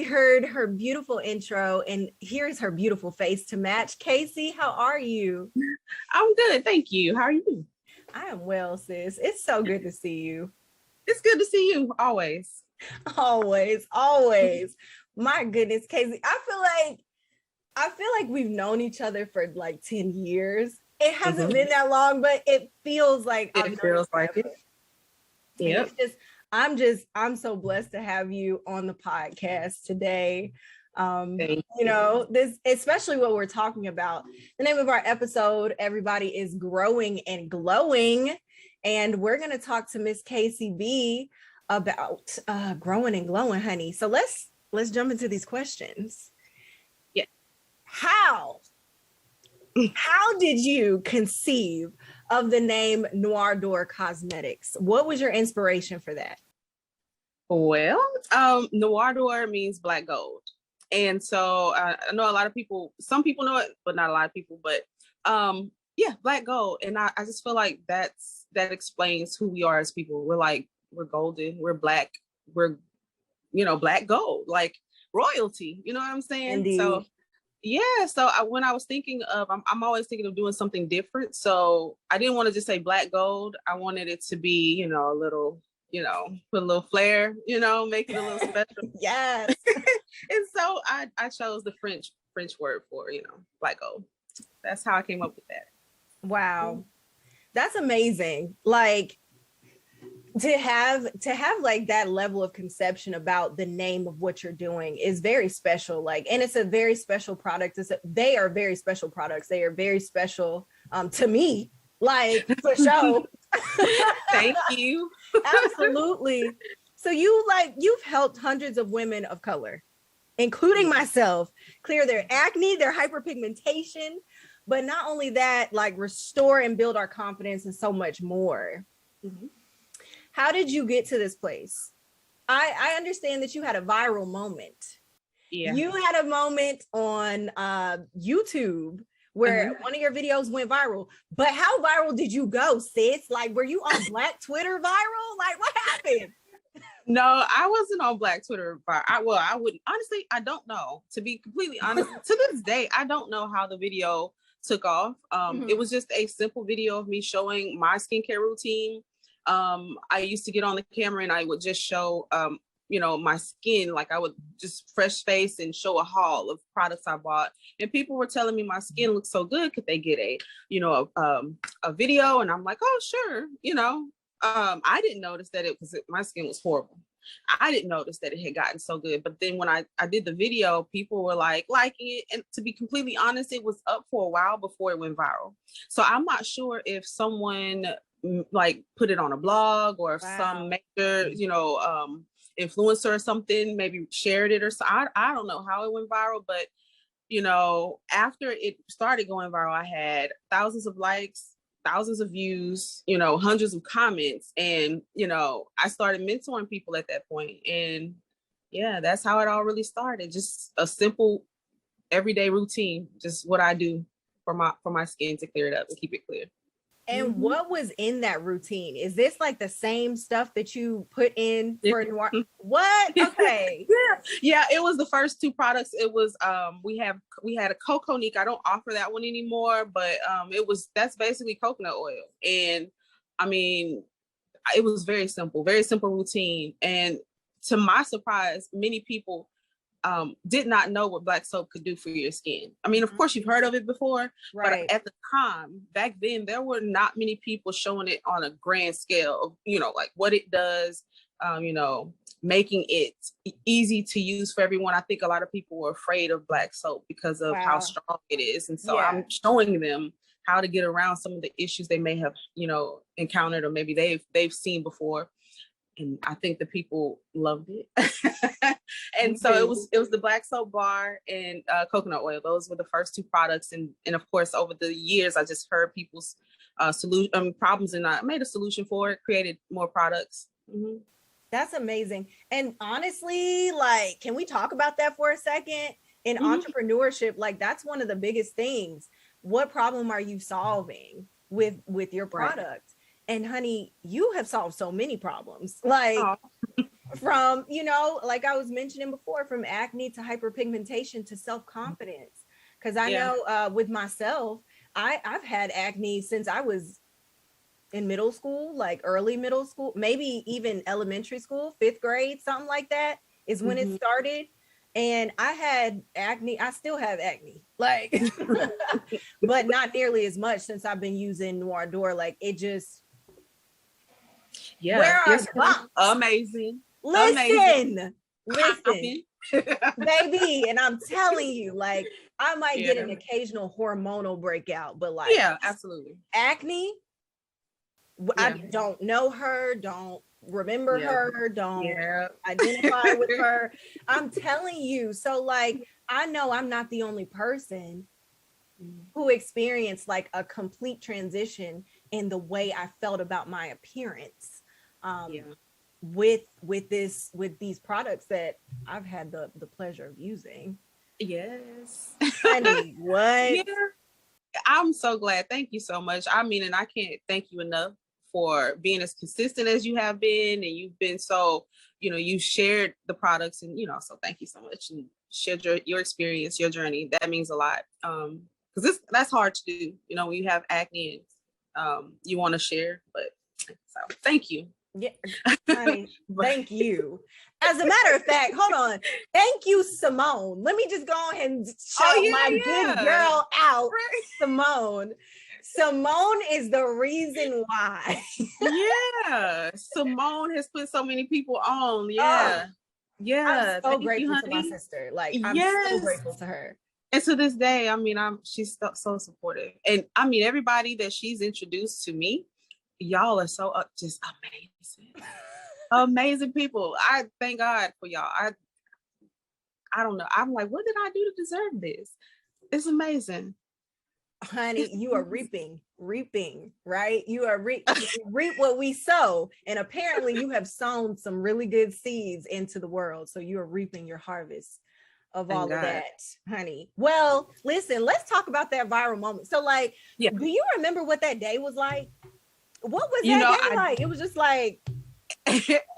already heard her beautiful intro, and here's her beautiful face to match. Kaci, how are you? I'm good, thank you. How are you? I am well, sis. It's so good to see you. It's good to see you always. Always, always. My goodness, Kaci, I feel like we've known each other for like 10 years. It hasn't been that long, but it feels like It feels like it. Yep. I'm so blessed to have you on the podcast today. This, especially what we're talking about. The name of our episode, everybody, is Growing and Glowing. And we're going to talk to Miss Kaci B about growing and glowing, honey. So let's jump into these questions. Yeah. How did you conceive of the name Noir Dor Cosmetics? What was your inspiration for that? Well, Noir Dor means black gold. And so I know a lot of people, some people know it, but not a lot of people, but yeah, black gold. And I just feel like that explains who we are as people. We're golden, we're black, we're, black gold, like royalty, you know what I'm saying? Indeed. So yeah, so when I was thinking of, I'm always thinking of doing something different. So I didn't want to just say black gold. I wanted it to be, a little, put a little flair, make it a little special. Yes. And so I chose the French word for, black gold. That's how I came up with that. Wow. That's amazing. Like to have like that level of conception about the name of what you're doing is very special. Like, and it's a very special product. They are very special products. They are very special to me, like for sure. Thank you. Absolutely. So you've helped hundreds of women of color, including myself, clear their acne, their hyperpigmentation, but not only that, like restore and build our confidence and so much more. Mm-hmm. How did you get to this place? I understand that you had a viral moment. Yeah. You had a moment on YouTube where one of your videos went viral. But how viral did you go, sis? Like, were you on Black Twitter viral? Like, what happened? No, I wasn't on Black Twitter. I wouldn't. Honestly, I don't know. To be completely honest, to this day, I don't know how the video took off. It was just a simple video of me showing my skincare routine. I used to get on the camera and I would just show, my skin, like I would just fresh face and show a haul of products I bought. And people were telling me my skin looks so good. Could they get a video? And I'm like, oh, sure. I didn't notice that my skin was horrible. I didn't notice that it had gotten so good. But then when I did the video, people were like liking it. And to be completely honest, it was up for a while before it went viral. So I'm not sure if someone like put it on a blog or if some major, influencer or something maybe shared it or so. I don't know how it went viral, but after it started going viral, I had thousands of likes, thousands of views, hundreds of comments. And, I started mentoring people at that point. And yeah, that's how it all really started. Just a simple everyday routine, just what I do for my skin to clear it up and keep it clear. And what was in that routine? Is this like the same stuff that you put in for Noir? What? Okay. Yeah. It was the first two products. It was we had a Coconique. I don't offer that one anymore, but that's basically coconut oil. And I mean, it was very simple routine. And to my surprise, many people did not know what black soap could do for your skin. I mean, of course, you've heard of it before, right. But at the time, back then, there were not many people showing it on a grand scale of, like what it does, making it easy to use for everyone. I think a lot of people were afraid of black soap because of how strong it is. And so I'm showing them how to get around some of the issues they may have, encountered or maybe they've seen before. And I think the people loved it. And so it was the black soap bar and coconut oil. Those were the first two products. And of course, over the years, I just heard people's problems and I made a solution for it, created more products. Mm-hmm. That's amazing. And honestly, like, can we talk about that for a second? In entrepreneurship, like that's one of the biggest things. What problem are you solving with your product? Right. And honey, you have solved so many problems. Like from, you know, like I was mentioning before, from acne to hyperpigmentation to self-confidence. Because I know with myself, I've had acne since I was in middle school, like early middle school, maybe even elementary school, 5th grade, something like that is when it started. And I had acne. I still have acne, like, but not nearly as much since I've been using Noir Dor. Like, it just, where are the bumps? Amazing. Listen, baby. And I'm telling you, like, I might get an occasional hormonal breakout, but like, absolutely. Acne, I don't know her, don't remember her, don't identify with her. I'm telling you. So like, I know I'm not the only person who experienced like a complete transition in the way I felt about my appearance. With these products that I've had the pleasure of using. Yes. Honey, what? Yeah. I'm so glad. Thank you so much. I mean, and I can't thank you enough for being as consistent as you have been, and you've been so, you know, you shared the products, and, you know, so thank you so much, and shared your experience, your journey. That means a lot. Because that's hard to do, you know, when you have acne and you want to share, but so thank you. Yeah, honey, thank you. As a matter of fact, hold on. Thank you, Simone. Let me just go ahead and shout my good girl out, Simone. Simone is the reason why. Simone has put so many people on. I'm so grateful to my sister. Like, I'm so grateful to her. And to this day, I mean, she's so supportive. And I mean, everybody that she's introduced to me, y'all are so just amazing. Amazing people. I thank God for y'all. I don't know. I'm like, what did I do to deserve this? It's amazing. Honey, you are reaping, right? You are reap what we sow. And apparently you have sown some really good seeds into the world. So you are reaping your harvest of all of that, honey. Well, listen, let's talk about that viral moment. So like, do you remember what that day was like? What was that day like? It was just like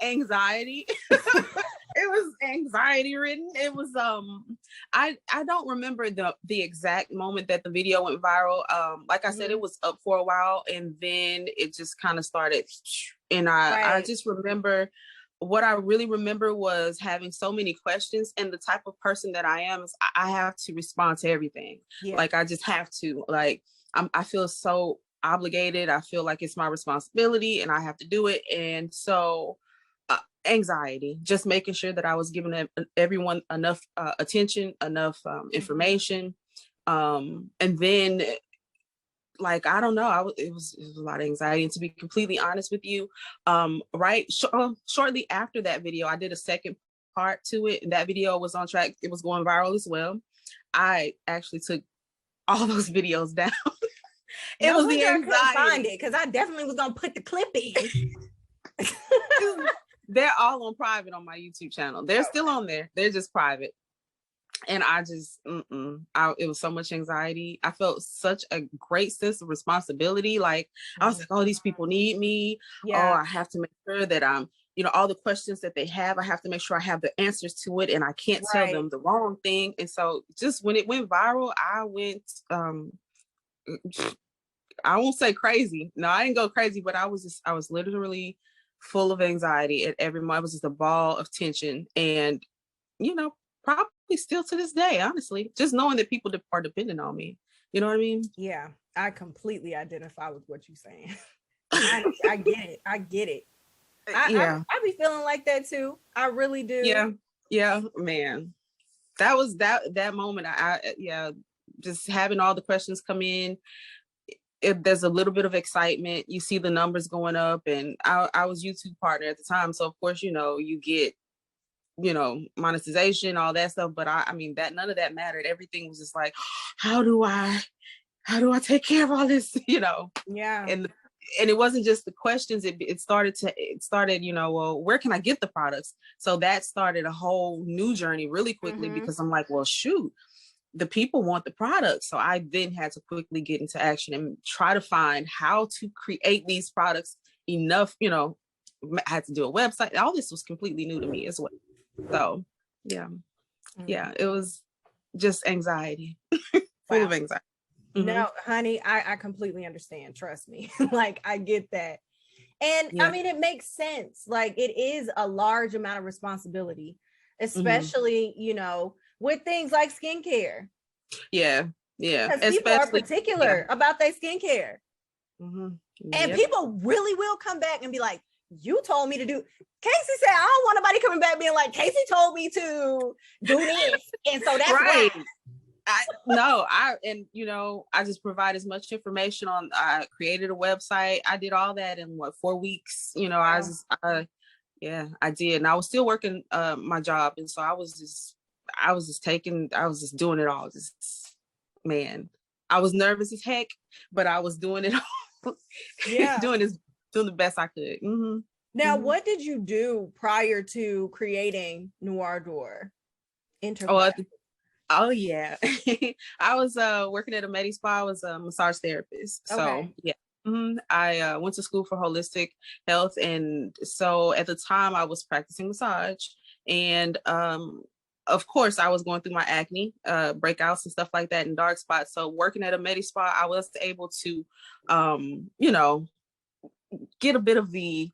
anxiety. It was anxiety ridden. It was I don't remember the exact moment that the video went viral. Like I said, it was up for a while, and then it just kind of started. And I just remember, what I really remember was having so many questions, and the type of person that I am is I have to respond to everything. Like, I just have to, like, I feel so obligated. I feel like it's my responsibility and I have to do it. And so anxiety, just making sure that I was giving everyone enough attention, enough information. And then, like, I don't know, it was a lot of anxiety. And to be completely honest with you, shortly after that video, I did a second part to it, and that video was on track. It was going viral as well. I actually took all those videos down. It was the anxiety. I couldn't find it, because I definitely was gonna put the clip in. They're all on private on my YouTube channel. They're still on there. They're just private. And I just, it was so much anxiety. I felt such a great sense of responsibility. Like, I was like, oh, these people need me. Oh, I have to make sure that I'm, you know, all the questions that they have, I have to make sure I have the answers to it, and I can't tell them the wrong thing. And so just when it went viral, I went, I won't say crazy. No, I didn't go crazy, but I was literally full of anxiety at every moment. It was just a ball of tension. And, you know, probably still to this day, honestly, just knowing that people are dependent on me. You know what I mean? Yeah, I completely identify with what you're saying. I get it. I get it. I be feeling like that too. I really do. Yeah, man. That was that moment. Just having all the questions come in. There's a little bit of excitement. You see the numbers going up, and I was YouTube partner at the time. So of course, you know, you get, you know, monetization, all that stuff. But I mean, that none of that mattered. Everything was just like, how do I take care of all this? You know? Yeah. And it wasn't just the questions. It started, you know, well, where can I get the products? So that started a whole new journey really quickly, because I'm like, well, shoot, the people want the product. So I then had to quickly get into action and try to find how to create these products enough, you know, I had to do a website. All this was completely new to me as well. So yeah, it was just anxiety, full of anxiety. No, honey, I completely understand. Trust me. Like, I get that. And I mean, it makes sense. Like, it is a large amount of responsibility, especially, you know, with things like skincare. Yeah. Because people are particular about their skincare. And people really will come back and be like, you told me to do. Kaci said, I don't want nobody coming back being like, Kaci told me to do this. And so that's right. I just provide as much information on. I created a website. I did all that in 4 weeks. You know, wow. I did, and I was still working my job, and so I was just doing it all. I was nervous as heck, but I was doing it all. Doing the best I could. Now, what did you do prior to creating Noir Dor? Oh yeah. I was working at a med spa. I was a massage therapist. So I went to school for holistic health, and so at the time I was practicing massage, and of course I was going through my acne breakouts and stuff like that, and dark spots. So working at a med spa, I was able to get a bit of the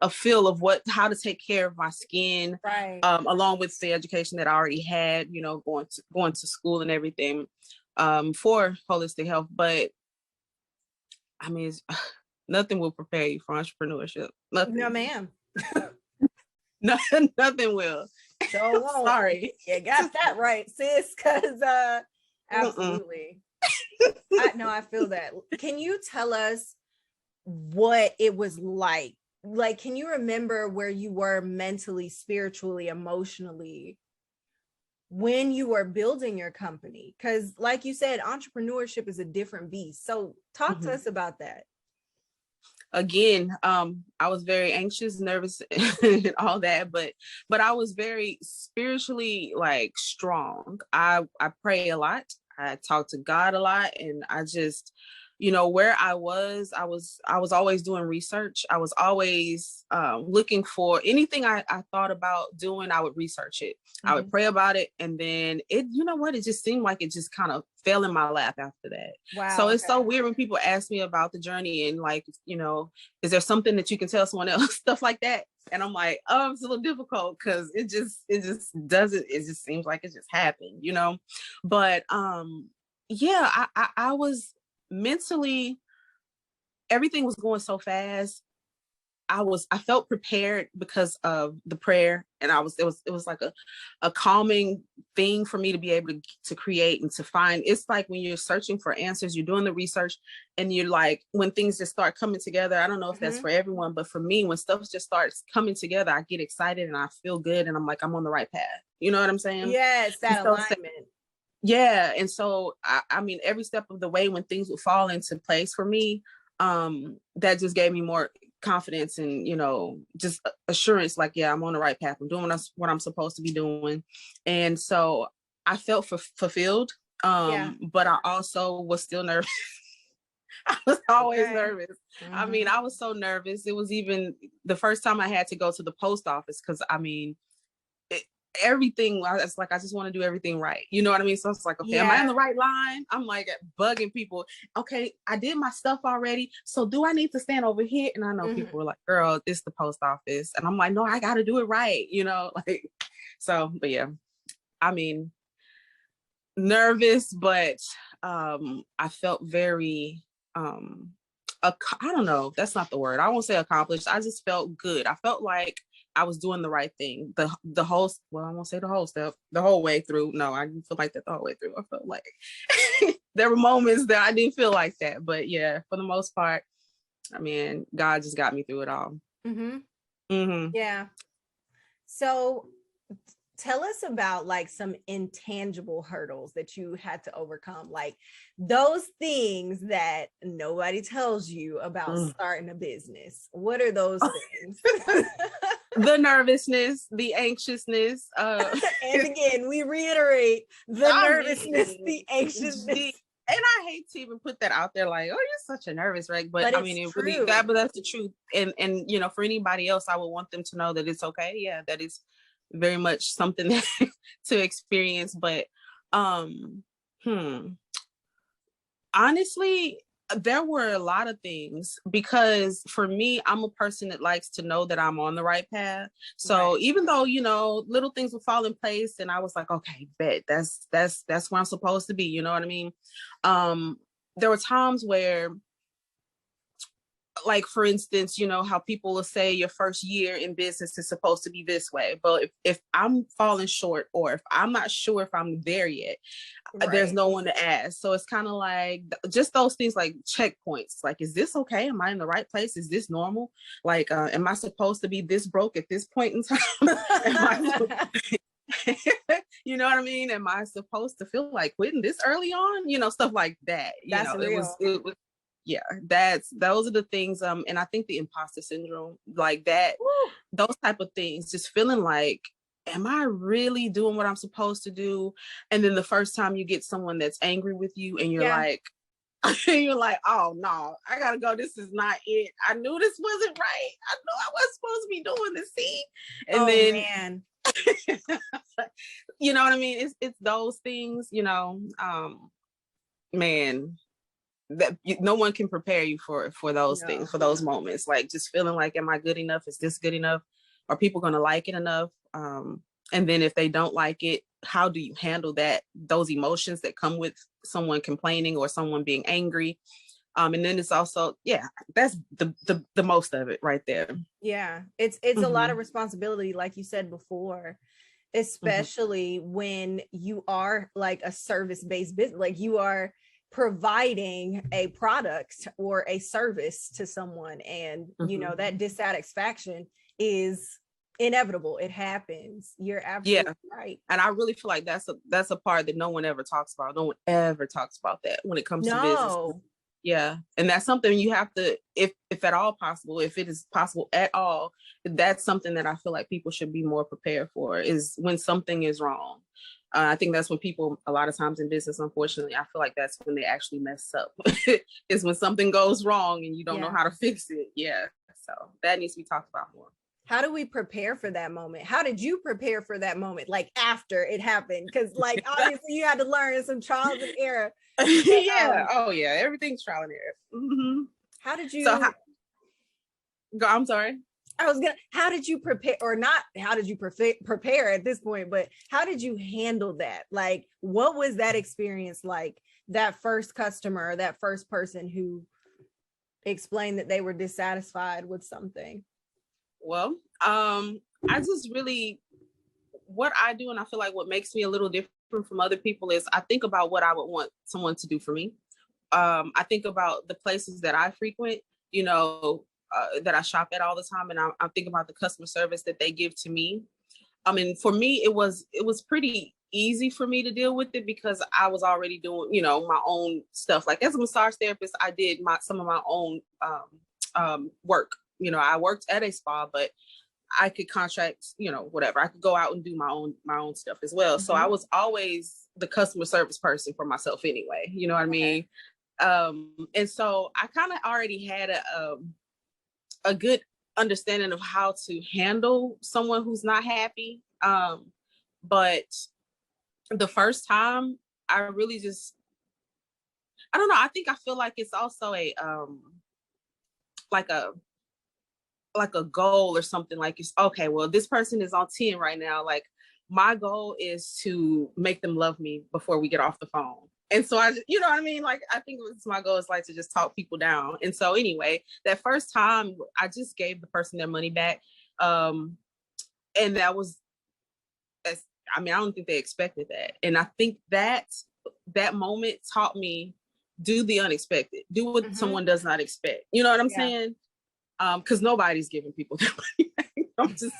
a feel of how to take care of my skin, right. Along with the education that I already had, you know, going to school and everything for holistic health. But I mean, nothing will prepare you for entrepreneurship. Nothing. No, ma'am. Nothing will. So sorry. You got that right, sis. Because absolutely. I feel that. Can you tell us what it was like? Like, can you remember where you were mentally, spiritually, emotionally when you were building your company? Because like you said, entrepreneurship is a different beast. So talk to us about that. Again, I was very anxious, nervous, and all that, but I was very spiritually like strong. I pray a lot. I talk to God a lot, and I just, you know, where I was always doing research. I was always looking for anything I thought about doing. I would research it. I would pray about it. And then it just seemed like it just kind of fell in my lap after that. Wow. So it's so weird when people ask me about the journey and like, you know, is there something that you can tell someone else, stuff like that. And I'm like, oh, it's a little difficult because it just seems like it just happened, you know? But I was mentally, everything was going so fast. I felt prepared because of the prayer, and it was like a calming thing for me to be able to create and to find. It's like when you're searching for answers, you're doing the research, and you're like, when things just start coming together. I don't know if that's for everyone, but for me, when stuff just starts coming together, I get excited and I feel good, and I'm like, I'm on the right path. You know what I'm saying? Yes, that alignment. Yeah. And so, I mean, every step of the way when things would fall into place for me, that just gave me more confidence and, you know, just assurance, like, yeah, I'm on the right path. I'm doing what I'm supposed to be doing. And so I felt fulfilled. But I also was still nervous. I was always nervous. I mean, I was so nervous. It was even the first time I had to go to the post office, because I mean, everything, it's like I just want to do everything right, you know what I mean? So it's like, okay, am I in the right line? I'm like bugging people. Okay, I did my stuff already, so do I need to stand over here? And I know people were like, girl, this is the post office. And I'm like, no, I gotta do it right, you know, like. So, but yeah, I mean, nervous, but I felt very I don't know, that's not the word, I won't say accomplished. I just felt good. I felt like I was doing the right thing. The whole, well, I won't say the whole step, the whole way through. No, I didn't feel like that the whole way through. I felt like there were moments that I didn't feel like that. But yeah, for the most part, I mean, God just got me through it all. Yeah. So tell us about like some intangible hurdles that you had to overcome, like those things that nobody tells you about starting a business. What are those things? The nervousness, the anxiousness. And again, we reiterate the nervousness, the anxiousness. And I I hate to even put that out there, like, oh, you're such a nervous wreck. But I mean, it true. really, but that's the truth. And you know, for anybody else, I would want them to know that it's okay. Yeah, that is very much something that to experience. But honestly, there were a lot of things, because for me, I'm a person that likes to know that I'm on the right path. So even though, you know, little things would fall in place and I was like, okay, bet that's where I'm supposed to be. You know what I mean? There were times where, like, for instance, you know, how people will say your first year in business is supposed to be this way. But if I'm falling short, or if I'm not sure if I'm there yet, there's no one to ask. So it's kind of like just those things, like checkpoints. Like, is this okay? Am I in the right place? Is this normal? Like, am I supposed to be this broke at this point in time? You know what I mean? Am I supposed to feel like quitting this early on? You know, stuff like that. That's real. It was yeah, those are the things. And I think the imposter syndrome, like that, those type of things, just feeling like, am I really doing what I'm supposed to do? And then the first time you get someone that's angry with you and you're like, you're like, oh no, I gotta go. This is not it. I knew this wasn't right. I knew I wasn't supposed to be doing this. See? And then, you know what I mean? It's those things, you know, man, that no one can prepare you for those things, for those moments. Like, just feeling like, am I good enough? Is this good enough? Are people going to like it enough? And then if they don't like it, how do you handle those emotions that come with someone complaining or someone being angry? And then it's also, that's the most of it right there. Yeah, it's a lot of responsibility, like you said before, especially when you are like a service-based business, like you are providing a product or a service to someone, and you know that dissatisfaction is inevitable. It happens. You're absolutely right. And I really feel like that's a part that no one ever talks about. No one ever talks about that when it comes to business. Yeah. And that's something you have to, if at all possible, if it is possible at all, that's something that I feel like people should be more prepared for, is when something is wrong. I think that's when people, a lot of times in business, unfortunately, I feel like that's when they actually mess up, is when something goes wrong and you don't know how to fix it. Yeah. So that needs to be talked about more. How do we prepare for that moment? How did you prepare for that moment? Like, after it happened? Because like, obviously you had to learn some trials and error. Oh yeah. Everything's trial and error. How did you, I'm sorry. how did you prepare, or not how did you prepare at this point, but how did you handle that? Like, what was that experience like? That first customer, that first person who explained that they were dissatisfied with something? Well, I just really, what I do, and I feel like what makes me a little different from other people, is I think about what I would want someone to do for me. I think about the places that I frequent, you know, that I shop at all the time, and I think about the customer service that they give to me. I mean, for me, it was pretty easy for me to deal with it, because I was already doing, you know, my own stuff. Like, as a massage therapist, I did some of my own work. You know, I worked at a spa, but I could contract, you know, whatever. I could go out and do my own stuff as well. So I was always the customer service person for myself anyway. You know what I mean? And so I kind of already had a good understanding of how to handle someone who's not happy. But the first time, I really just, I don't know. I think I feel like it's also a goal or something. Like, it's okay, well, this person is on 10 right now. Like, my goal is to make them love me before we get off the phone. And so you know what I mean? Like, I think it's my goal is like to just talk people down. And so anyway, that first time I just gave the person their money back. And that was, I mean, I don't think they expected that. And I think that moment taught me, do the unexpected, do what someone does not expect. You know what I'm saying? Because nobody's giving people their money back.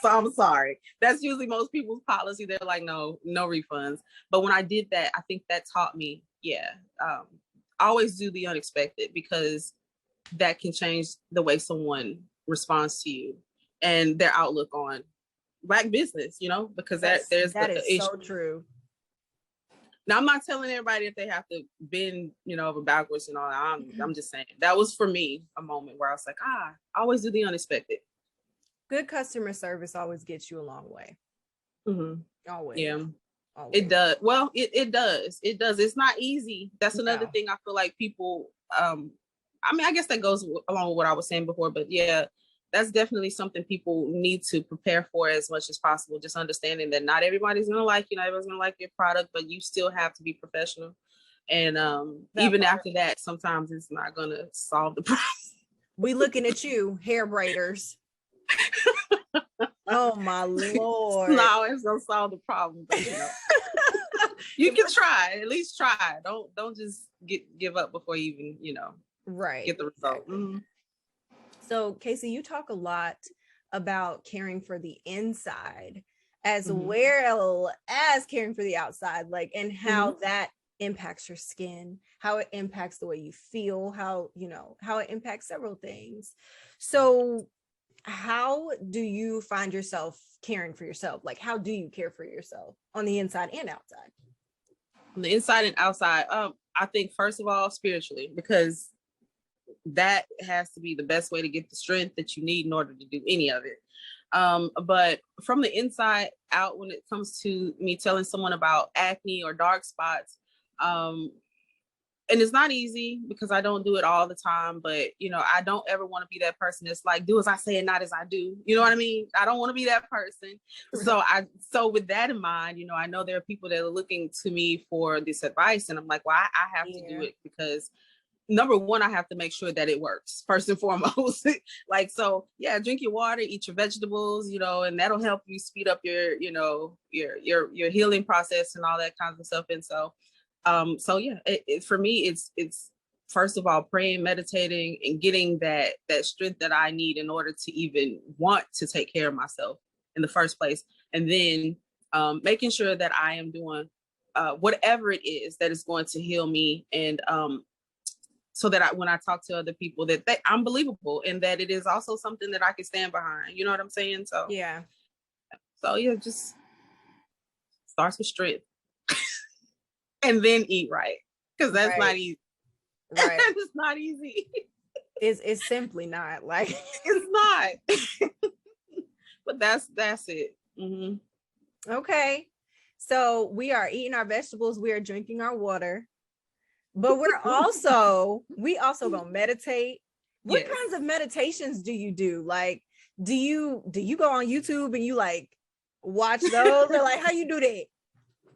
I'm sorry. That's usually most people's policy. They're like, no refunds. But when I did that, I think that taught me, always do the unexpected, because that can change the way someone responds to you and their outlook on Black business, you know, because that is issue. So true. Now, I'm not telling everybody if they have to bend, over backwards and all that. I'm just saying that was for me a moment where I was like, I always do the unexpected. Good customer service always gets you a long way. Mm-hmm. Always. Yeah, always. It does. Well, it does. It does. It's not easy. That's another thing I feel like people, I guess that goes along with what I was saying before, but yeah, that's definitely something people need to prepare for as much as possible. Just understanding that not everybody's going to like you, not everyone's going to like your product, but you still have to be professional. And even after that, sometimes it's not going to solve the problem. We looking at you, hair braiders. Oh my Lord. No, it's going to solve the problem, but you can try, at least try. Don't just give up before you even, right, get the result. Exactly. Mm-hmm. So Kaci, you talk a lot about caring for the inside as well as caring for the outside, like, and how that impacts your skin, how it impacts the way you feel, how it impacts several things. So how do you find yourself caring for yourself? Like, how do you care for yourself on the inside and outside? On the inside and outside, I think first of all, spiritually, because that has to be the best way to get the strength that you need in order to do any of it. But from the inside out, when it comes to me telling someone about acne or dark spots, and it's not easy because I don't do it all the time, but I don't ever want to be that person that's like, do as I say and not as I do. You know what I mean? I don't want to be that person. So with that in mind, I know there are people that are looking to me for this advice, and I'm like, well, I have to do it because number one, I have to make sure that it works first and foremost. Drink your water, eat your vegetables, and that'll help you speed up your healing process and all that kinds of stuff. And for me, it's first of all, praying, meditating, and getting that strength that I need in order to even want to take care of myself in the first place. And then making sure that I am doing whatever it is that is going to heal me, and so that when I talk to other people, that I'm believable and that it is also something that I can stand behind. You know what I'm saying? So just starts with strength. And then eat right, because that's not easy. Right. It's not easy. It's simply not, like it's not. But that's it. Mm-hmm. Okay, so we are eating our vegetables, we are drinking our water, but we also gonna meditate. What kinds of meditations do you do? Like, do you go on YouTube and you like watch those, or like how you do that?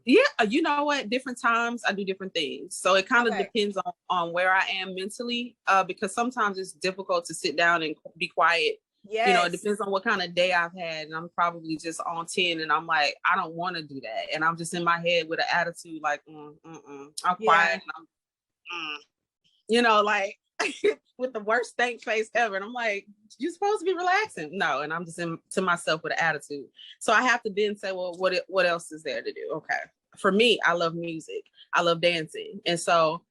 Yeah, you know what? Different times I do different things. So it kind of depends on where I am mentally, because sometimes it's difficult to sit down and be quiet. Yes. It depends on what kind of day I've had. And I'm probably just on 10 and I'm like, I don't want to do that. And I'm just in my head with an attitude like, I'm quiet. And I'm, like with the worst stank face ever. And I'm like, you're supposed to be relaxing. No. And I'm just to myself with an attitude. So I have to then say, well, what else is there to do? Okay. For me, I love music. I love dancing. And so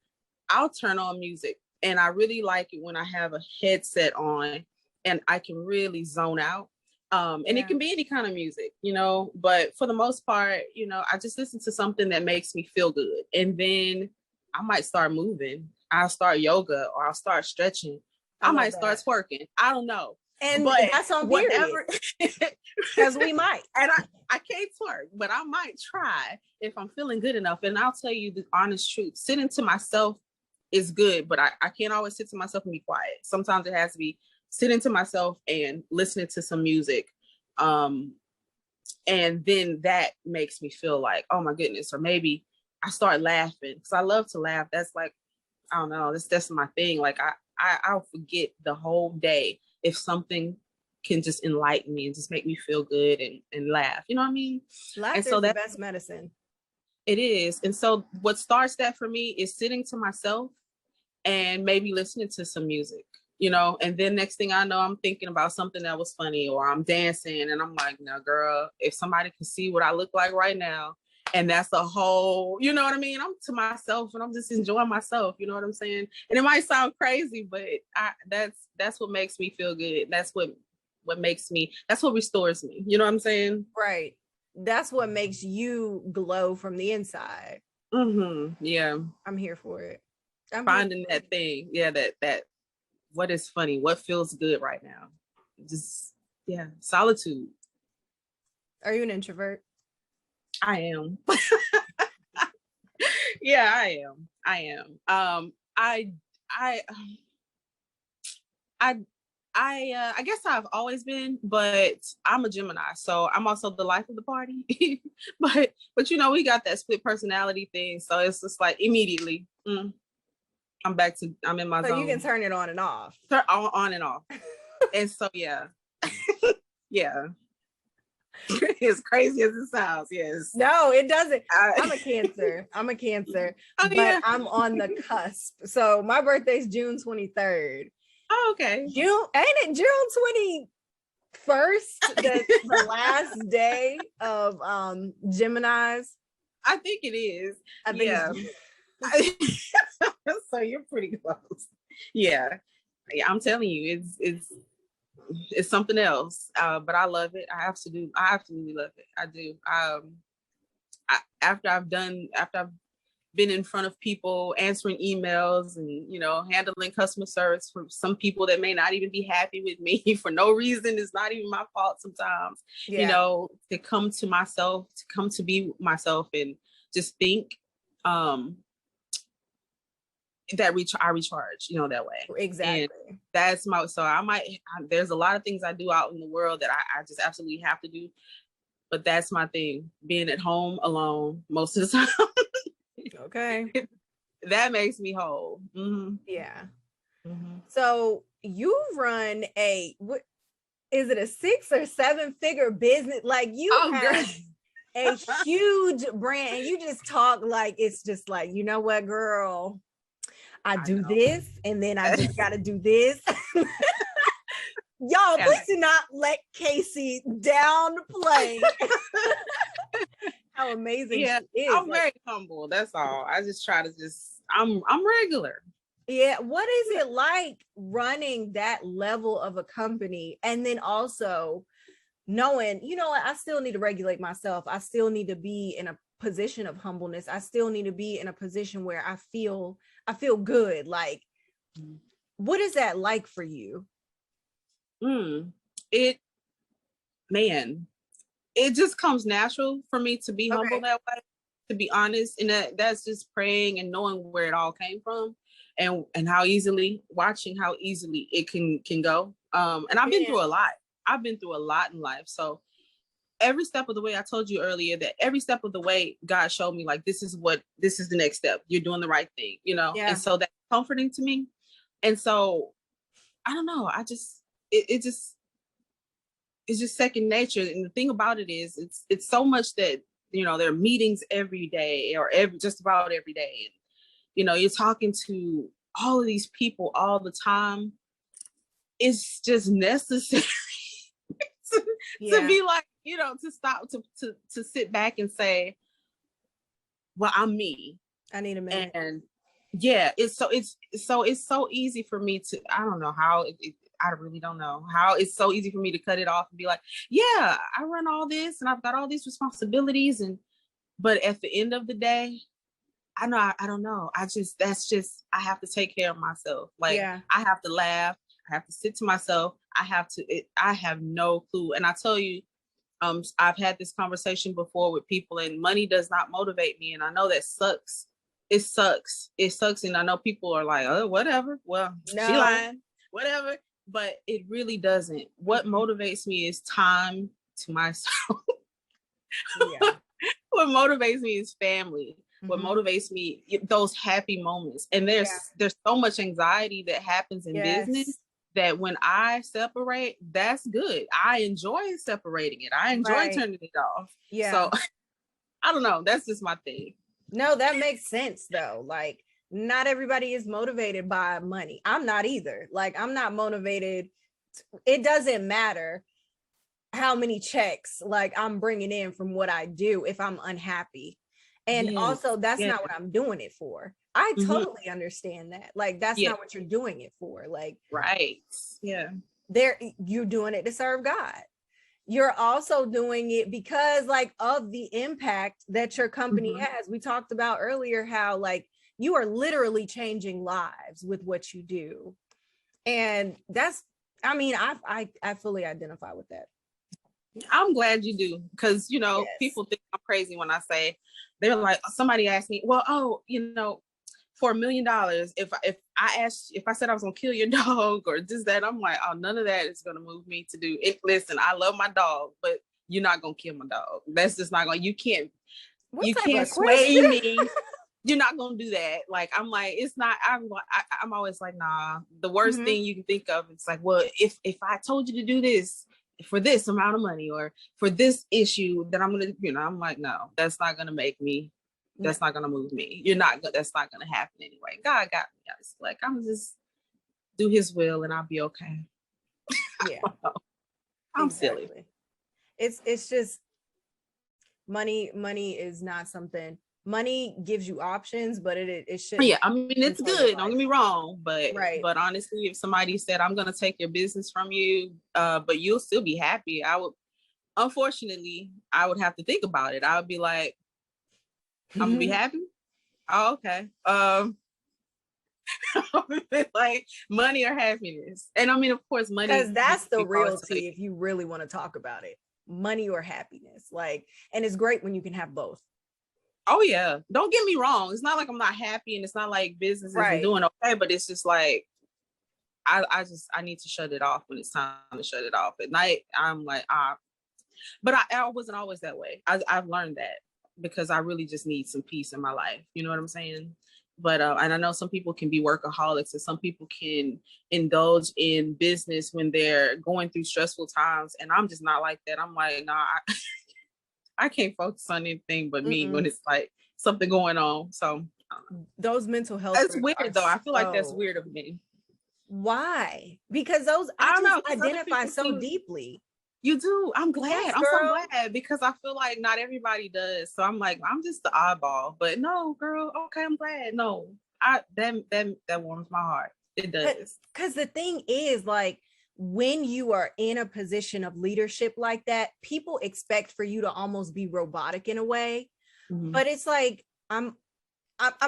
I'll turn on music, and I really like it when I have a headset on and I can really zone out. And it can be any kind of music, but for the most part, I just listen to something that makes me feel good. And then I might start moving. I'll start yoga, or I'll start stretching. I might start twerking. I don't know. But that's on whatever, because we might. And I can't twerk, but I might try if I'm feeling good enough. And I'll tell you the honest truth. Sitting to myself is good, but I can't always sit to myself and be quiet. Sometimes it has to be sitting to myself and listening to some music. And then that makes me feel like, oh my goodness. Or maybe I start laughing, because I love to laugh. That's like, I don't know, that's my thing. Like I'll forget the whole day if something can just enlighten me and just make me feel good and laugh. You know what I mean? Laughter is the best medicine. It is. And so what starts that for me is sitting to myself and maybe listening to some music, and then next thing I know, I'm thinking about something that was funny, or I'm dancing and I'm like, no, girl, if somebody can see what I look like right now, and that's a whole, you know what I mean? I'm to myself and I'm just enjoying myself. You know what I'm saying? And it might sound crazy, but that's what makes me feel good. That's what restores me. You know what I'm saying? Right. That's what makes you glow from the inside. Yeah. I'm here for it. Finding that thing. Yeah. That what is funny, what feels good right now. Just, yeah. Solitude. Are you an introvert? I am. Yeah, I am. I guess I've always been, but I'm a Gemini, so I'm also the life of the party. but you know, we got that split personality thing, so it's just like immediately, I'm in my zone. So you can turn it on and off. Turn on and off. And so yeah. Yeah. As crazy as it sounds, yes. No, it doesn't. I'm a Cancer. Oh, but yeah. I'm on the cusp. So my birthday's June 23rd. Oh, okay. Ain't it June 21st? The last day of Geminis. I think it is. I think So you're pretty close. Yeah. I'm telling you, it's something else. But I love it. I absolutely love it. I do. After I've been in front of people, answering emails and, you know, handling customer service for some people that may not even be happy with me for no reason. It's not even my fault sometimes. Yeah. You know, to come to myself, to come to be myself and just think, that I recharge, you know, that way. Exactly. And that's there's a lot of things I do out in the world that I just absolutely have to do. But that's my thing, being at home alone most of the time. Okay. That makes me whole. Yeah. So you run is it a 6 or 7 figure business? Like you have a huge brand, and you just talk like it's just like, you know what, girl, I do this, and then I just got to do this. Y'all, please do not let Kaci downplay how amazing she is. I'm very humble. That's all. I just try to I'm regular. Yeah. What is it like running that level of a company? And then also knowing, you know, I still need to regulate myself. I still need to be in a position of humbleness. I still need to be in a position where I feel good. Like, what is that like for you? It just comes natural for me to be humble that way, to be honest. And that's just praying and knowing where it all came from, and watching how easily it can go. And I've been through a lot. I've been through a lot in life. So every step of the way, I told you earlier that every step of the way, God showed me like, this is the next step. You're doing the right thing, you know? Yeah. And so that's comforting to me. And so I don't know. It's just second nature. And the thing about it is it's so much that, you know, there are meetings every day or just about every day. And, you know, you're talking to all of these people all the time. It's just necessary to be like, you know, to stop, to sit back and say, well, I'm me. I need a minute. And yeah, it's so easy for me to, I don't know how I really don't know how it's so easy for me to cut it off and be like, yeah, I run all this and I've got all these responsibilities. But at the end of the day, I don't know. I have to take care of myself. Like, I have to laugh. I have to sit to myself. I have no clue. And I tell you, I've had this conversation before with people, and money does not motivate me. And I know that sucks. It sucks. And I know people are like, oh, whatever. Well, no. She lying, whatever. But it really doesn't. What motivates me is time to myself. What motivates me is family. What motivates me, those happy moments. And there's so much anxiety that happens in business that when I separate, that's good. I enjoy separating it. I enjoy turning it off. Yeah. So I don't know. That's just my thing. No, that makes sense though. Like, not everybody is motivated by money. I'm not either. Like, I'm not motivated. It doesn't matter how many checks like I'm bringing in from what I do if I'm unhappy. And also, that's not what I'm doing it for. I totally understand that. Like, that's not what you're doing it for. Like, right. Yeah. You're doing it to serve God. you're also doing it because like of the impact that your company has. We talked about earlier how like you are literally changing lives with what you do. And that's, I mean, I fully identify with that. I'm glad you do, because people think I'm crazy when I say, they're like, somebody asked me, well, for $1 million, if I said I was gonna kill your dog or just that, I'm like, oh, none of that is gonna move me to do it. Listen, I love my dog, but you're not gonna kill my dog. That's just not gonna. You can't sway me. You're not gonna do that. Like, I'm like, it's not. I'm always like, nah. The worst thing you can think of, it's like, well, if I told you to do this for this amount of money or for this issue, then I'm gonna, I'm like, no, that's not gonna make me. That's not gonna move me. That's not gonna happen anyway. God got me. It's like, I'm just do His will and I'll be okay. Yeah, I'm silly. It's just money. Money is not something. Money gives you options, but it should. Yeah, I mean, it's good. Don't get me wrong, but honestly, if somebody said, I'm gonna take your business from you, but you'll still be happy, unfortunately, I would have to think about it. I would be like, I'm gonna be happy. Oh, okay. Like money or happiness, and I mean, of course, money. Because that's the reality. If you really want to talk about it, money or happiness, like, and it's great when you can have both. Oh yeah, don't get me wrong. It's not like I'm not happy, and it's not like business isn't doing okay. But it's just like I need to shut it off when it's time to shut it off. At night, I'm like but I wasn't always that way. I've learned that because I really just need some peace in my life. You know what I'm saying? But and I know some people can be workaholics, and some people can indulge in business when they're going through stressful times. And I'm just not like that. I'm like, nah. I can't focus on anything but me when it's like something going on. So those mental health. That's weird though. I feel like that's weird of me. Why? Because those I identify so deeply. You do. I'm glad. Yes, I'm so glad, because I feel like not everybody does. So I'm like, I'm just the oddball. But no, girl. Okay, I'm glad. No, that warms my heart. It does. Because the thing is, like, when you are in a position of leadership like that, people expect for you to almost be robotic in a way. But it's like, I'm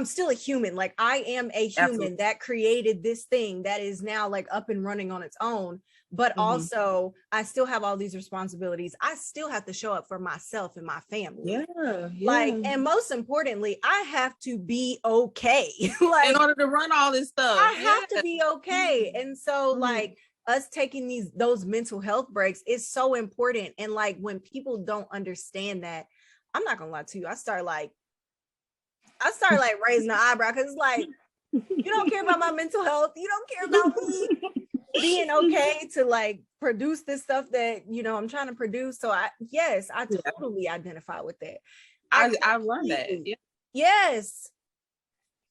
still a human. Like, I am a human that created this thing that is now like up and running on its own. But also I still have all these responsibilities. I still have to show up for myself and my family. Yeah. Like, and most importantly, I have to be okay. Like, in order to run all this stuff, I have to be okay. And so like, us taking those mental health breaks is so important. And like, when people don't understand that, I'm not gonna lie to you, I start like raising the eyebrow, because it's like, you don't care about my mental health, you don't care about me being okay to like produce this stuff that I'm trying to produce. So I totally identify with that. I've learned that. Yeah. Yes.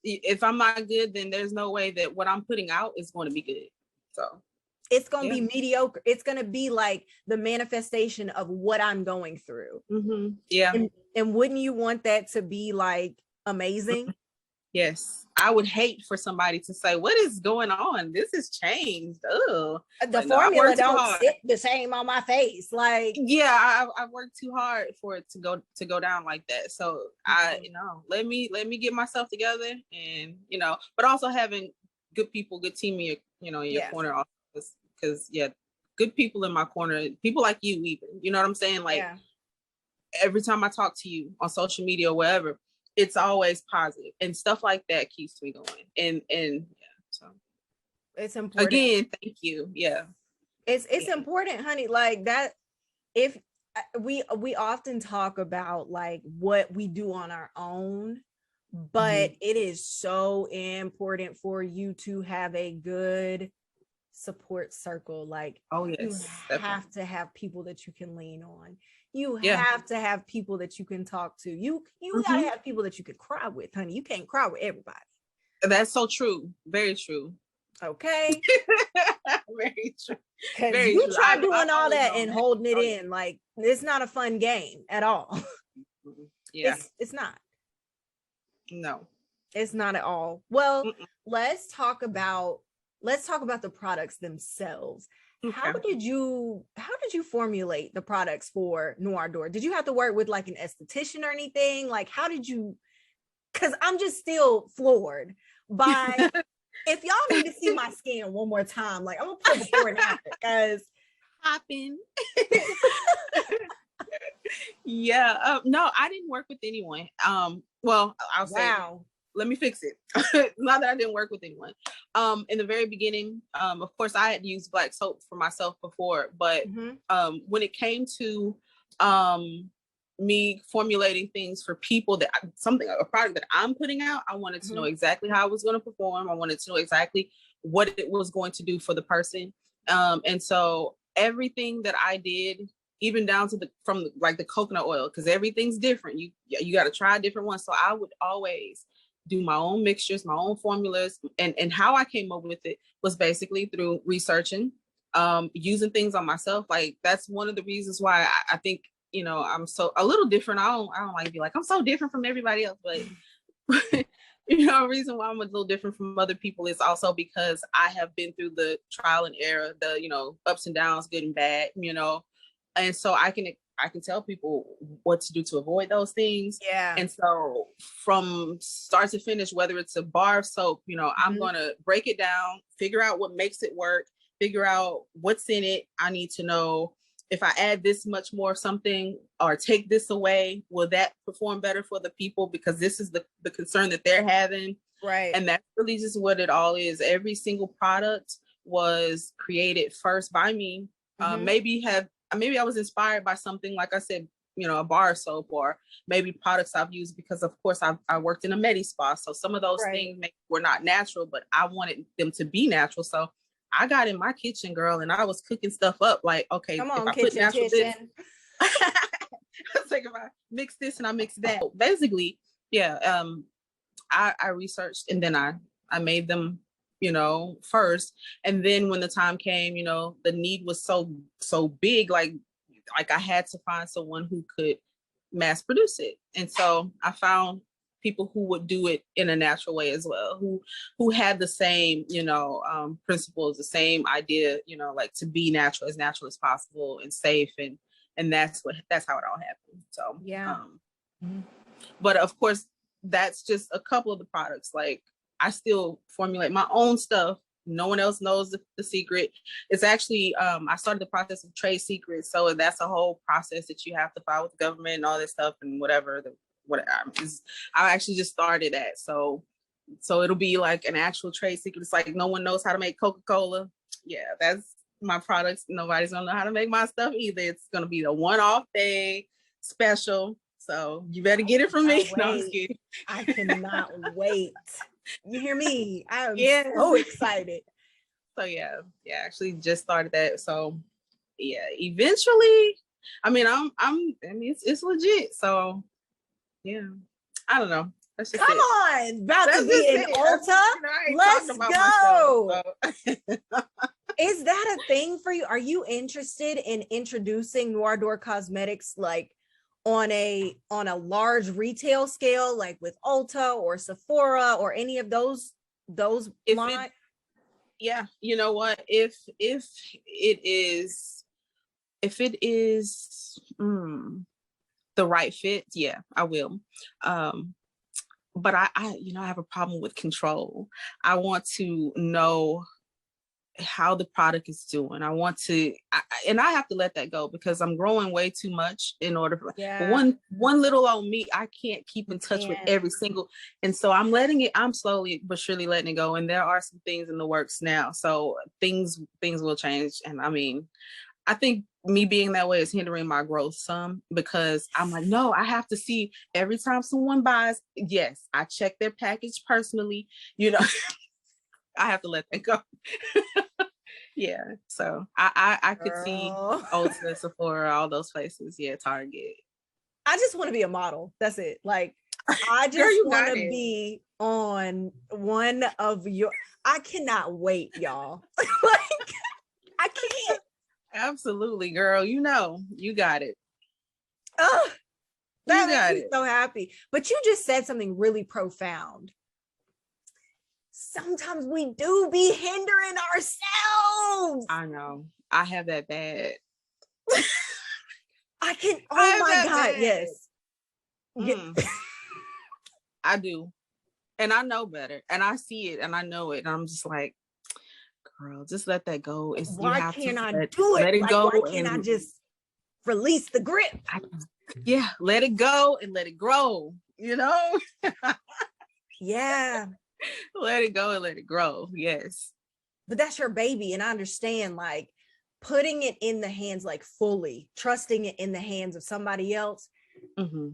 If I'm not good, then there's no way that what I'm putting out is going to be good. So it's going to be mediocre. It's going to be like the manifestation of what I'm going through. Yeah. And wouldn't you want that to be like amazing? Yes. I would hate for somebody to say, what is going on? This has changed. Oh, the formula don't sit the same on my face. Like, yeah, I've worked too hard for it to go down like that. So let me get myself together, and but also having good people, good team in your corner, also, because good people in my corner, people like you, even, you know what I'm saying? Like, every time I talk to you on social media or wherever, it's always positive, and stuff like that keeps me going. And so it's important. Again, thank you. Yeah. It's important, honey. Like that, if we often talk about like what we do on our own, but it is so important for you to have a good support circle. Like, you have to have people that you can lean on. You have to have people that you can talk to. You gotta have people that you can cry with, honey. You can't cry with everybody. That's so true. Very true. Okay. Very true. Because you try doing all that and holding it in, like, it's not a fun game at all. Yeah. It's not. No. It's not at all. Well, let's talk about let's talk about the products themselves. Okay. How did you formulate the products for Noir Dor? Did you have to work with like an esthetician or anything? Like, how did you, because I'm just still floored by, if y'all need to see my skin one more time, like I'm gonna put before and after, because popping. Yeah. No, I didn't work with anyone. Well, I'll say, let me fix it. Not that I didn't work with anyone. In the very beginning, of course, I had used black soap for myself before, but when it came to me formulating things for people, that a product that I'm putting out, I wanted to know exactly how I was going to perform. I wanted to know exactly what it was going to do for the person. And so everything that I did, even down to the coconut oil, because everything's different. You got to try different ones. So I would always do my own mixtures, my own formulas, and how I came up with it was basically through researching, using things on myself. Like, that's one of the reasons why I think, you know, I'm so a little different. I don't like to be like, I'm so different from everybody else, but you know, a reason why I'm a little different from other people is also because I have been through the trial and error, the, you know, ups and downs, good and bad, you know, and so I can tell people what to do to avoid those things. Yeah. And so from start to finish, whether it's a bar of soap, you know, I'm going to break it down, figure out what makes it work, figure out what's in it. I need to know if I add this much more something or take this away, will that perform better for the people? Because this is the concern that they're having. Right. And that's really just what it all is. Every single product was created first by me. Maybe I was inspired by something, like I said, you know, a bar of soap, or maybe products I've used because, of course, I worked in a med spa. So some of those things were not natural, but I wanted them to be natural. So I got in my kitchen, girl, and I was cooking stuff up like, okay, come on, if I put natural this, it's like if I mix this and I mix that. Basically, yeah, I researched and then I made them, you know, first. And then when the time came, you know, the need was so big, like I had to find someone who could mass produce it. And so I found people who would do it in a natural way as well, who had the same, you know, principles, the same idea, you know, like to be natural as possible and safe. And that's how it all happened. So, yeah. But of course, that's just a couple of the products. Like, I still formulate my own stuff. No one else knows the secret. It's actually, I started the process of trade secrets. So that's a whole process that you have to file with the government and all this stuff and whatever. I actually just started that. So it'll be like an actual trade secret. It's like no one knows how to make Coca-Cola. Yeah, that's my products. Nobody's gonna know how to make my stuff either. It's gonna be the one-off thing, special. So you better get it from me. No, I'm just kidding. I cannot wait. You hear me? I'm so excited. So yeah, actually just started that. So yeah, eventually, I mean, it's legit. So yeah, I don't know. That's just Come on, about to be in Ulta. Let's go. Is that a thing for you? Are you interested in introducing Noir Dor Cosmetics like on a large retail scale, like with Ulta or Sephora or any of those lines? Yeah, you know what? If it is the right fit, yeah, I will. But I have a problem with control. I want to know how the product is doing. I want to, and I have to let that go because I'm growing way too much in order for one little old me. I can't keep in touch with every single, and so I'm slowly but surely letting it go. And there are some things in the works now, so things will change. And I mean, I think me being that way is hindering my growth some because I'm like, no, I have to see every time someone buys. Yes, I check their package personally, you know. I have to let that go. Yeah, so I could see Ulta, Sephora, all those places. Yeah, Target. I just want to be a model. That's it. Like, I just want to be on one of your. I cannot wait, y'all. Like, I can't. Absolutely, girl. You know, you got it. That makes me so happy. But you just said something really profound. Sometimes we do be hindering I know. I have that bad. I can. Oh my God! Bad. Yes. I do, and I know better, and I see it, and I know it, and I'm just like, girl, just let that go. Why can't I do it? Let it go. Why can't I just release the grip? Let it go and let it grow. You know? Yeah. Let it go and let it grow. Yes. But that's your baby, and I understand, like, putting it in the hands, like, fully trusting it in the hands of somebody else. Mm-hmm.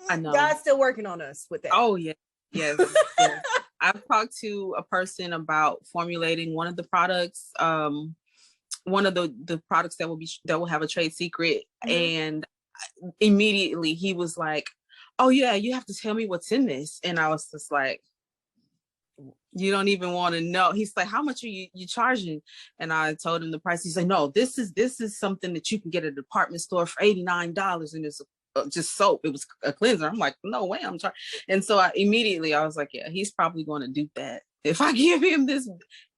I know God's still working on us with that. Oh yeah, yes. Yes. I've talked to a person about formulating one of the products, one of the products that will have a trade secret, and immediately he was like, "Oh yeah, you have to tell me what's in this," and I was just like, you don't even want to know. He's like, how much are you charging? And I told him the price. He's like, no, this is something that you can get at a department store for $89, and it's just soap. It was a cleanser. I'm like, no way, I'm charging. And so I was like, yeah, he's probably going to do that if I give him this.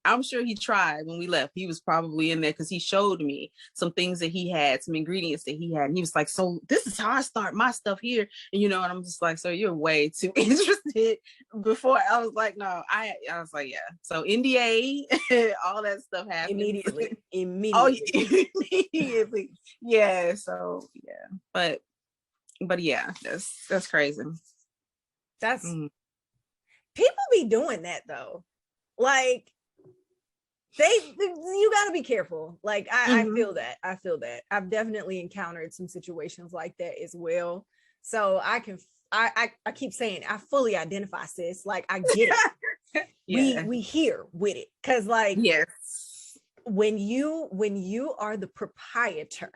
I'm sure he tried when we left. He was probably in there because he showed me some things that he had, some ingredients that he had. And he was like, so this is how I start my stuff here. And, and I'm just like, so you're way too interested. Before I was like, no, I was like, yeah. So NDA, all that stuff happened. Immediately. Oh, immediately. Yeah. So, yeah. But yeah, that's crazy. That's people be doing that though. Like, you got to be careful. Like, I feel that. I've definitely encountered some situations like that as well. So I keep saying, I fully identify, sis. Like, I get it. Yeah. We here with it. Cause like, yes, when you are the proprietor,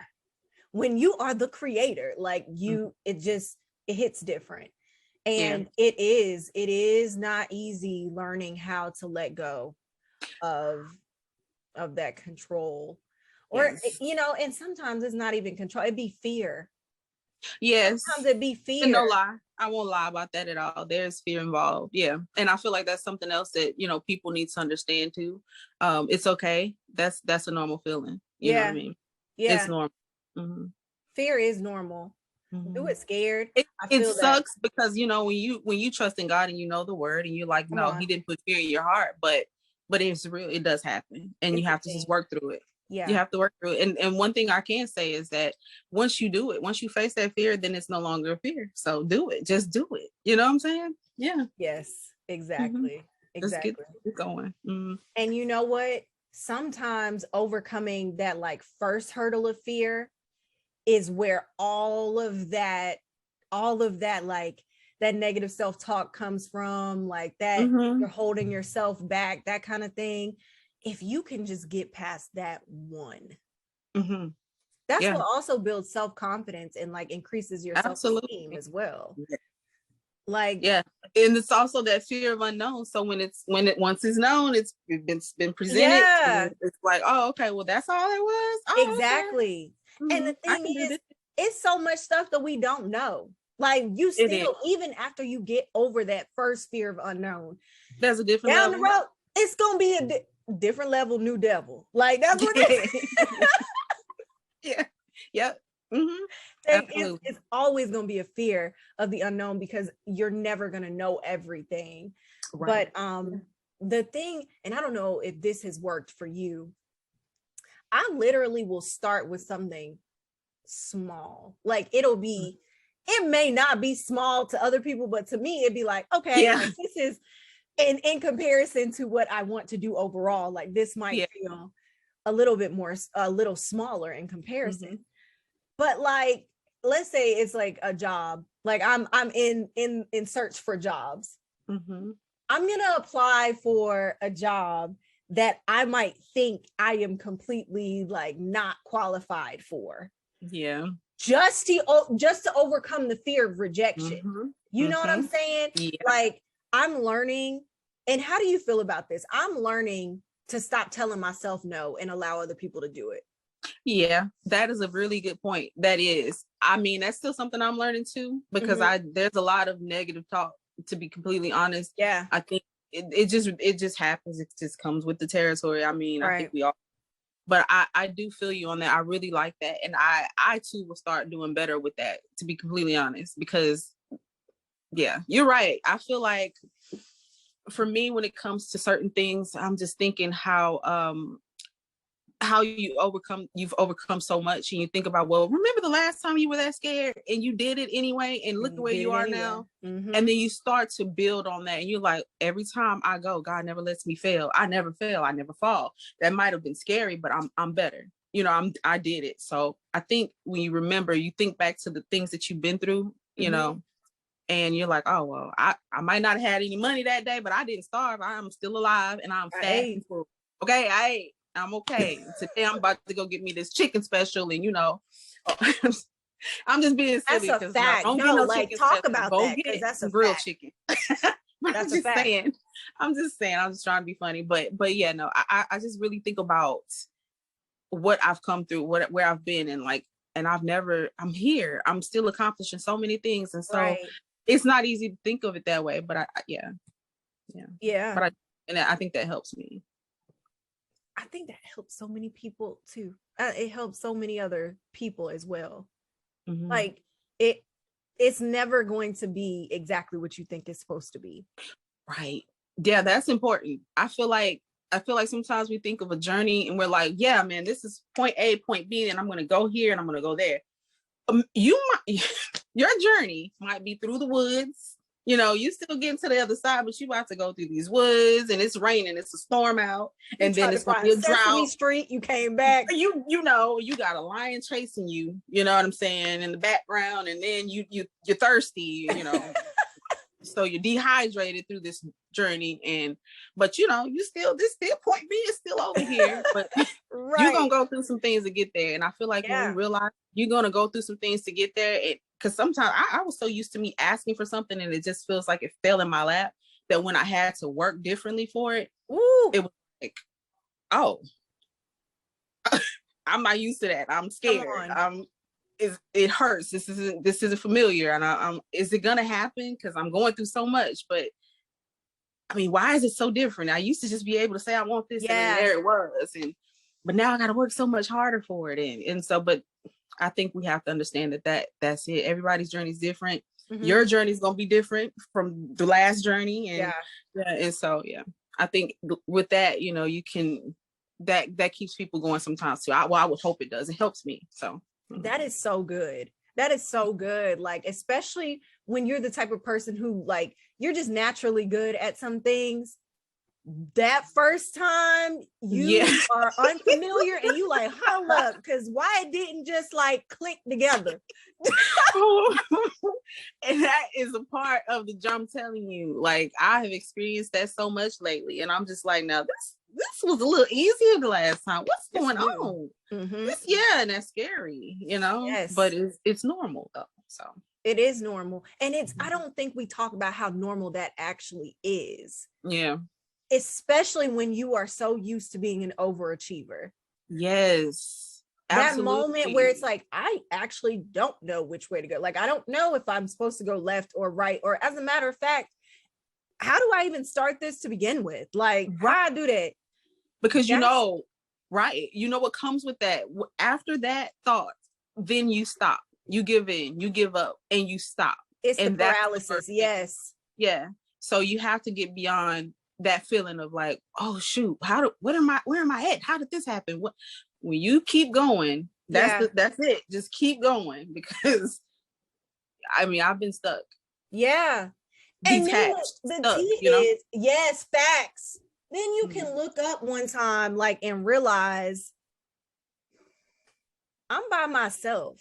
when you are the creator, like it hits different. And it is not easy learning how to let go of that control, or and sometimes it's not even control, it'd be fear. Yes, sometimes it'd be fear. And no lie, I won't lie about that at all. There's fear involved. Yeah. And I feel like that's something else that people need to understand too. It's okay. That's a normal feeling. You know what I mean? Yeah, it's normal. Mm-hmm. Fear is normal. Do it scared. It sucks because when you trust in God and the word and you're like, no, he didn't put fear in your heart, but it's real. It does happen, and you have to just work through it. Yeah, you have to work through it. And one thing I can say is that once you do it, once you face that fear, then it's no longer a fear. So do it. Just do it. You know what I'm saying? Yeah. Yes. Exactly. Exactly. Just get going. Mm-hmm. And you know what? Sometimes overcoming that like first hurdle of fear is where all of that like that negative self-talk comes from, like that you're holding yourself back, that kind of thing. If you can just get past that one, that's what also builds self-confidence and like increases your self-esteem as well. Like, and it's also that fear of unknown. So once it's known, it's been presented, it's like, oh, okay, well, that's all it was. Oh, exactly. Okay. And the thing is, it's so much stuff that we don't know. Like, you still, even after you get over that first fear of unknown, there's a different down level. the road, it's gonna be a different level, new devil. Like, that's what it is. Yeah. Yep. It's always going to be a fear of the unknown because you're never going to know everything. Right. But the thing, and I don't know if this has worked for you, I literally will start with something small. Like, it may not be small to other people, but to me it'd be like, okay, like, this is in comparison to what I want to do overall, like this might feel a little smaller in comparison. But like, let's say it's like a job, like I'm in search for jobs. I'm gonna apply for a job that I might think I am completely like not qualified for. Yeah. Just to overcome the fear of rejection. You know what I'm saying? Yeah. Like, I'm learning. And how do you feel about this? I'm learning to stop telling myself no and allow other people to do it. Yeah, that is a really good point. That is, I mean, that's still something I'm learning too, because there's a lot of negative talk, to be completely honest. Yeah. I think it just happens. It just comes with the territory. I mean, I think we all, but I do feel you on that. I really like that. And I too will start doing better with that, to be completely honest, because yeah, you're right. I feel like for me, when it comes to certain things, I'm just thinking how you've overcome so much, and you think about, well, remember the last time you were that scared and you did it anyway, and look at where you are now. And then you start to build on that, and you're like, every time I go, God never lets me fail. I never fail. I never fall. That might have been scary, but I'm better. You know, I did it. So I think when you remember, you think back to the things that you've been through, you know, and you're like, oh, well, I might not have had any money that day, but I didn't starve. I'm still alive, and I'm fat. Okay, I ate. I'm okay. Today I'm about to go get me this chicken special, and you know, I'm just being silly. That's a fact. No, like talk special. About go that, because that's a grilled fact. Chicken. That's a fact. I'm just saying. I'm just trying to be funny, but yeah, no, I just really think about what I've come through, where I've been, and like, and I'm here. I'm still accomplishing so many things, and so it's not easy to think of it that way. But yeah. But I think that helps me. I think that helps so many people too. It helps so many other people as well. Like it's never going to be exactly what you think it's supposed to be. Right. Yeah, that's important. I feel like sometimes we think of a journey and we're like, yeah, man, this is point A, point B, and I'm going to go here and I'm going to go there. Your journey might be through the woods. You know, you still getting to the other side, but you about to go through these woods, and it's raining, it's a storm out, and then it's gonna be a drought. Street, you came back. You know, you got a lion chasing you. You know what I'm saying, in the background, and then you're thirsty. You know, so you're dehydrated through this journey, but you know, this point B is still over here, but you're gonna go through some things to get there. And I feel like when you realize you're gonna go through some things to get there, because sometimes I was so used to me asking for something and it just feels like it fell in my lap, that when I had to work differently for it, it was like, oh, I'm not used to that. I'm scared. It hurts. This isn't familiar. And is it gonna happen? Because I'm going through so much. But I mean, why is it so different? I used to just be able to say I want this, and then there it was. But now I got to work so much harder for it. And so, but I think we have to understand that's it. Everybody's journey is different. Your journey is going to be different from the last journey. And so, I think with that, you know, you can, that keeps people going sometimes too. I would hope it does. It helps me. So that is so good. That is so good. Like, especially when you're the type of person who, like, you're just naturally good at some things. That first time you are unfamiliar and you like, hold up, because why it didn't just like click together. And that is a part of the jump. I'm telling you, like, I have experienced that so much lately, and I'm just like, now this was a little easier the last time. What's going on? And that's scary, you know. But it's normal though. So it is normal, and I don't think we talk about how normal that actually is. Especially when you are so used to being an overachiever. Yes. That moment where it's like, I actually don't know which way to go. Like, I don't know if I'm supposed to go left or right, or as a matter of fact, how do I even start this to begin with? Like, why do that? Because you know what comes with that. After that thought, then you stop. You give in, you give up, and you stop. It's the paralysis. Yes. Yeah. So you have to get beyond that feeling of like, oh shoot, where am I at? How did this happen? When you keep going, that's it. Just keep going, because I mean, I've been stuck. Yeah. Detached, and then the tea is, yes, facts. Then you can look up one time, like, and realize I'm by myself.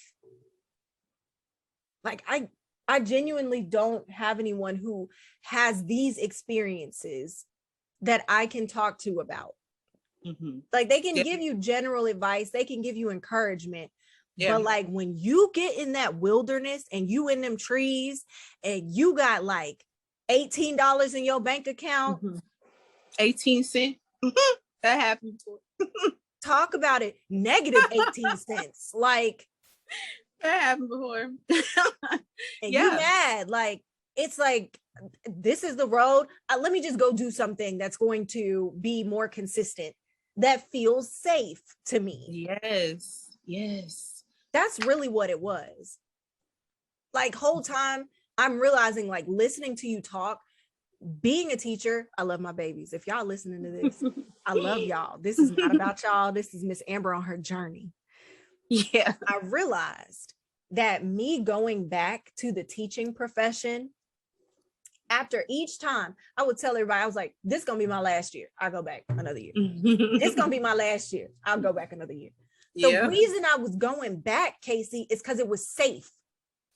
Like, I genuinely don't have anyone who has these experiences that I can talk to about. Like, they can give you general advice, they can give you encouragement, but like when you get in that wilderness and you in them trees and you got like $18 in your bank account, 18 cents, that happened before. Talk about it, negative 18 cents, like that happened before. And you mad, like, it's like this is the road. Let me just go do something that's going to be more consistent, that feels safe to me. Yes. That's really what it was. Like, whole time I'm realizing, like, listening to you talk, being a teacher, I love my babies. If y'all listening to this, I love y'all. This is not about y'all. This is Miss Amber on her journey. Yeah. I realized that me going back to the teaching profession, after each time, I would tell everybody, I was like, this is going to be my last year. I'll go back another year. It's going to be my last year. I'll go back another year. The reason I was going back, Kaci, is because it was safe.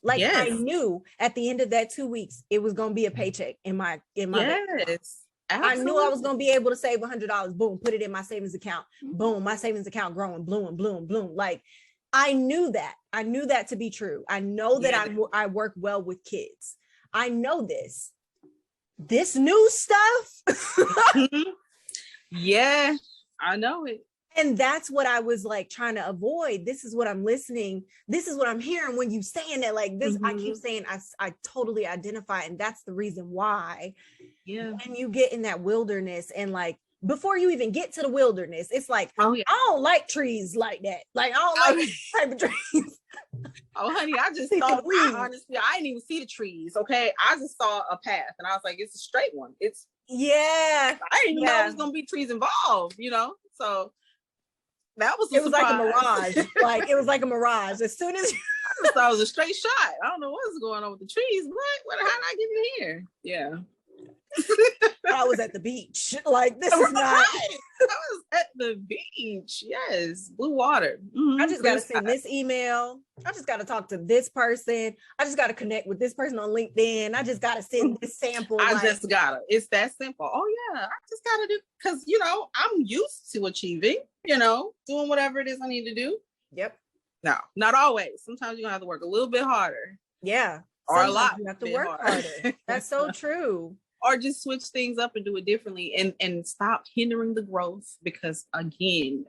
Like, I knew at the end of that 2 weeks, it was going to be a paycheck in my yes. I knew I was going to be able to save $100. Boom, put it in my savings account. Boom, my savings account growing, bloom. Like, I knew that to be true. I know that I work well with kids. I know this new stuff. Yeah, I know it. And that's what I was like trying to avoid. This is what I'm listening. This is what I'm hearing when you saying that, like this. I keep saying I totally identify. And that's the reason why. Yeah. When you get in that wilderness, and like before you even get to the wilderness, it's like, I don't like trees like that. Like, I don't like type of trees. Oh, honey, I just saw, honestly, I didn't even see the trees. Okay. I just saw a path and I was like, it's a straight one. I didn't even know there was going to be trees involved, So that was it was like a mirage. Like, it was like a mirage. As soon as I just thought it was a straight shot. I don't know what's going on with the trees. How did I get in here? Yeah. I was at the beach. Like, this is not. I was at the beach. Yes. Blue water. I just got to send this email. I just got to talk to this person. I just got to connect with this person on LinkedIn. I just got to send this sample. Just gotta. It's that simple. Oh yeah. I just gotta do, because I'm used to achieving, doing whatever it is I need to do. Yep. No, not always. Sometimes you're gonna have to work a little bit harder. Yeah. Or a lot. You have to work harder. That's so true. Or just switch things up and do it differently, and stop hindering the growth, because again,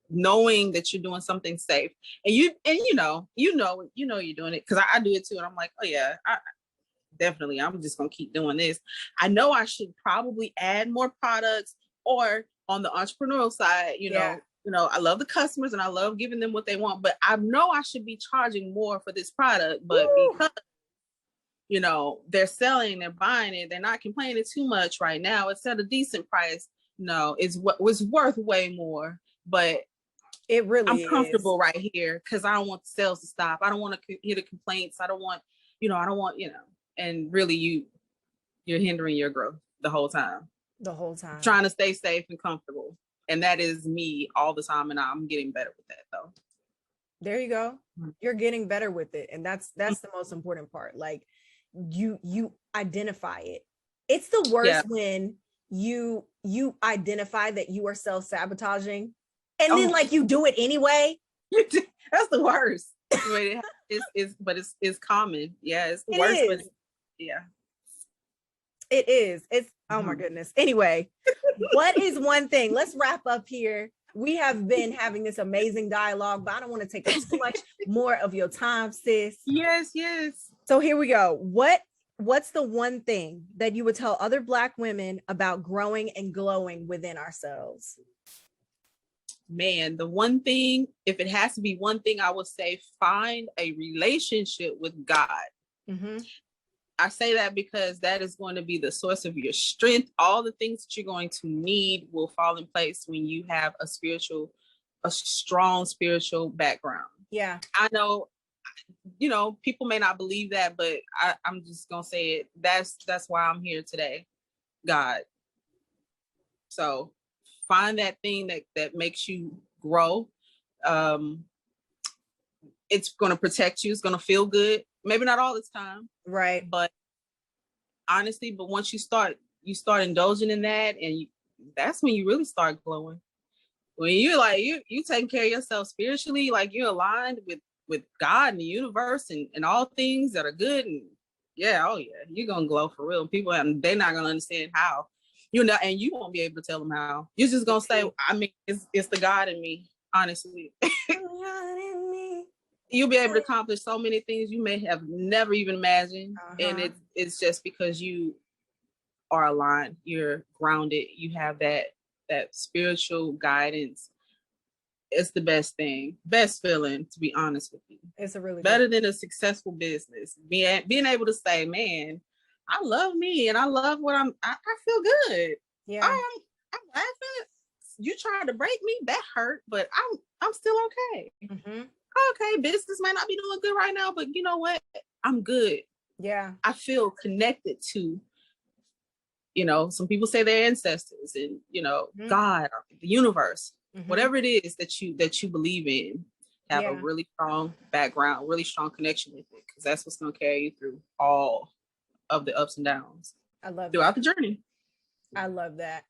knowing that you're doing something safe, and you're doing it, because I do it too, and I'm like, oh yeah, definitely, I'm just gonna keep doing this. I know I should probably add more products, or on the entrepreneurial side, I love the customers and I love giving them what they want, but I know I should be charging more for this product, but because they're selling, they're buying it, they're not complaining too much right now, it's at a decent price. No, it's what was worth way more, but it really I'm comfortable right here, because I don't want the sales to stop. I don't want to hear the complaints. I don't want, and really you're hindering your growth the whole time. Trying to stay safe and comfortable. And that is me all the time. And I'm getting better with that though. There you go. You're getting better with it. And that's the most important part. Like, you identify it. It's the worst when you identify that you are self-sabotaging, and then like you do it anyway. That's the worst. It's common. Yeah, it's the worst. But it is. It's oh my goodness. Anyway, what is one thing? Let's wrap up here. We have been having this amazing dialogue, but I don't want to take up too much more of your time, sis. Yes. So here we go. What's the one thing that you would tell other Black women about growing and glowing within ourselves? Man, the one thing, if it has to be one thing, I would say find a relationship with God. I say that because that is going to be the source of your strength. All the things that you're going to need will fall in place when you have a strong spiritual background. Yeah. I know, people may not believe that, but I'm just going to say it. That's why I'm here today. God. So find that thing that makes you grow. It's going to protect you. It's going to feel good. Maybe not all the time. Right. But honestly, once you start indulging in that, and that's when you really start glowing. When you're like, you taking care of yourself spiritually, like you're aligned with God and the universe and all things that are good. And you're going to glow for real. People, they're not going to understand how, and you won't be able to tell them how. You're just going to say, I mean, it's the God in me, honestly. God in me. you'll be able to accomplish so many things you may have never even imagined. And it's just because you are aligned, you're grounded, you have that spiritual guidance. It's the best feeling, to be honest with you. It's a really better than a successful business. Being able to say, man, I love me and I love what I feel good. Yeah. I'm laughing. You tried to break me, that hurt, but I'm still okay. Okay, business might not be doing good right now, but you know what? I'm good. Yeah. I feel connected to, some people say their ancestors and, God, or the universe, whatever it is that you believe in, have a really strong background, really strong connection with it, because that's what's going to carry you through all of the ups and downs. I love throughout the journey. I love that.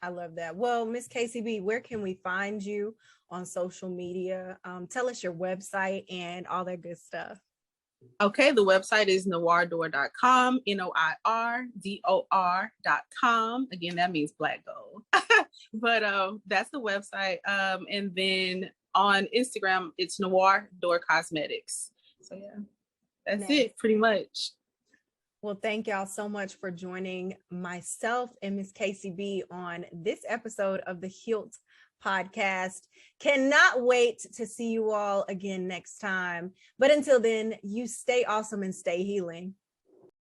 Well, Miss KCB, where can we find you on social media? Tell us your website and all that good stuff. Okay, the website is noirdor.com, noirdor.com. Again, that means black gold. But that's the website. And then on Instagram, it's Noir Dor Cosmetics. So yeah, that's it pretty much. Well, thank y'all so much for joining myself and Miss KCB on this episode of the Healed podcast. Cannot wait to see you all again next time. But until then, you stay awesome and stay healing.